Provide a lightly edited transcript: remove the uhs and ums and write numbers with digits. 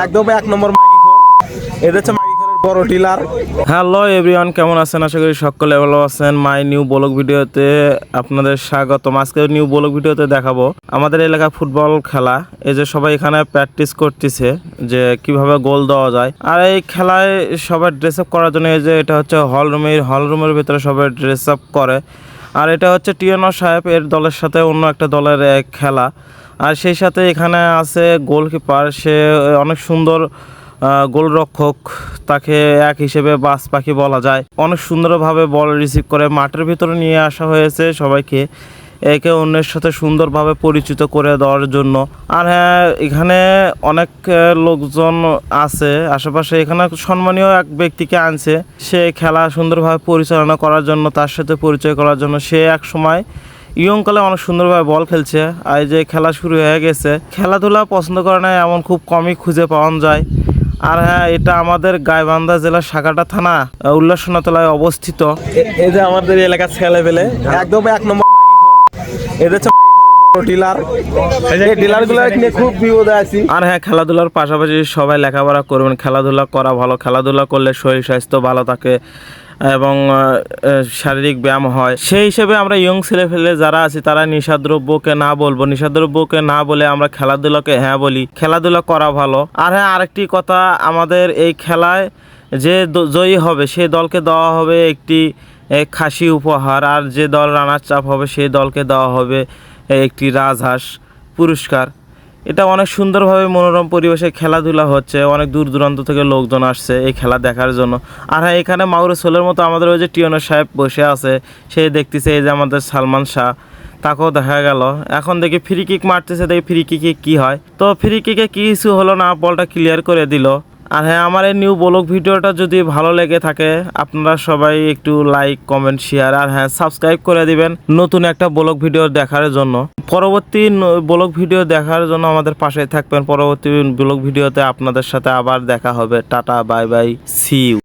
একদম এক নম্বর মাগি খোর। এটা হচ্ছে মাগি খোরের বড় ডিলার। হ্যালো এভরিওয়ান, কেমন আছেন? আশা করি সকলে ভালো আছেন। মাই নিউ ব্লগ ভিডিওতে আপনাদের স্বাগতম। আজকে নিউ ব্লগ ভিডিওতে দেখাবো আমাদের এলাকায় ফুটবল খেলা। এই যে সবাই এখানে প্র্যাকটিস করতেছে যে কিভাবে গোল দেওয়া যায়। আর এই খেলায় সবাই ড্রেস আপ করার জন্য এই যে এটা হচ্ছে হল রুমের ভিতরে সবাই ড্রেস আপ করে। আর এটা হচ্ছে টিএনও সাহেব এর দলের সাথে অন্য একটা দলের খেলা। আর সেই সাথে এখানে আছে গোলকিপার, সে অনেক সুন্দর গোলরক্ষক, তাকে এক হিসেবে বাস পাখি বলা যায়। অনেক সুন্দরভাবে বল রিসিভ করে মাঠের ভিতরে নিয়ে আসা হয়েছে সবাইকে একে অন্যের সাথে সুন্দরভাবে পরিচিত করে দেওয়ার জন্য। আর হ্যাঁ, এখানে অনেক লোকজন আছে আশেপাশে। এখানে সম্মানীয় এক ব্যক্তিকে আনছে, সে খেলা সুন্দরভাবে পরিচালনা করার জন্য, তার সাথে পরিচয় করার জন্য। সে এক সময় ইয়ংকালে অনেক সুন্দরভাবে বল খেলছে। আর এই যে খেলা শুরু হয়ে গেছে। খেলাধুলা পছন্দ করে না এমন খুব কমই খুঁজে পাওয়া যায়। আর হ্যাঁ, এটা আমাদের গাইবান্ধা জেলার সাগাটা থানা উল্লাসনাতলায় অবস্থিত। এই যে আমাদের এলাকার ছেলে পেলে একদম এক নম্বর মাগি খোর। এটা হচ্ছে মাগি খোরের বড় ডিলার। এই ডিলারগুলো নিয়ে খুব বিপদে আছি। আর হ্যাঁ, খেলাধুলার পাশাপাশি সবাই লেখাপড়া করবেন। খেলাধুলা করা ভালো, খেলাধুলা করলে শরীর স্বাস্থ্য ভালো থাকে এবং শারীরিক ব্যায়াম হয়। সেই হিসেবে আমরা ইয়ং ছেলেপেলে যারা আছি তারা নিশাদ্রব্যকে না বলবো, নিশাদ্রব্যকে না বলে আমরা খেলাধুলাকে হ্যাঁ বলি। খেলাধুলা করা ভালো। আর হ্যাঁ, আরেকটি কথা, আমাদের এই খেলায় যে জয়ী হবে সেই দলকে দেওয়া হবে একটি খাসি উপহার। আর যে দল রানার চাপ হবে সেই দলকে দেওয়া হবে একটি রাজহাঁস পুরস্কার। এটা অনেক সুন্দরভাবে মনোরম পরিবেশে খেলাধুলা হচ্ছে। অনেক দূর দূরান্ত থেকে লোকজন আসছে এই খেলা দেখার জন্য। আর হ্যাঁ, এখানে মাউরে সোলের মতো আমাদের ওই যে টিয়নো সাহেব বসে আছে, সে দেখতেছে। এই যে আমাদের সালমান শাহ, তাকেও দেখা গেল। এখন দেখি ফ্রি কিক মারতেছে, দেখি ফ্রি কিকে কী হয়। তো ফ্রি কিকে কিছু হলো না, বলটা ক্লিয়ার করে দিল। আর হ্যাঁ, আমার এই নিউ ব্লগ ভিডিওটা যদি ভালো লেগে থাকে আপনারা সবাই একটু লাইক, কমেন্ট, শেয়ার আর হ্যাঁ সাবস্ক্রাইব করে দিবেন নতুন একটা ব্লগ ভিডিও দেখার জন্য। পরবর্তী ব্লগ ভিডিও দেখার জন্য আমাদের পাশে থাকবেন। পরবর্তী ব্লগ ভিডিওতে আপনাদের সাথে আবার দেখা হবে। Tata, bye bye, see you.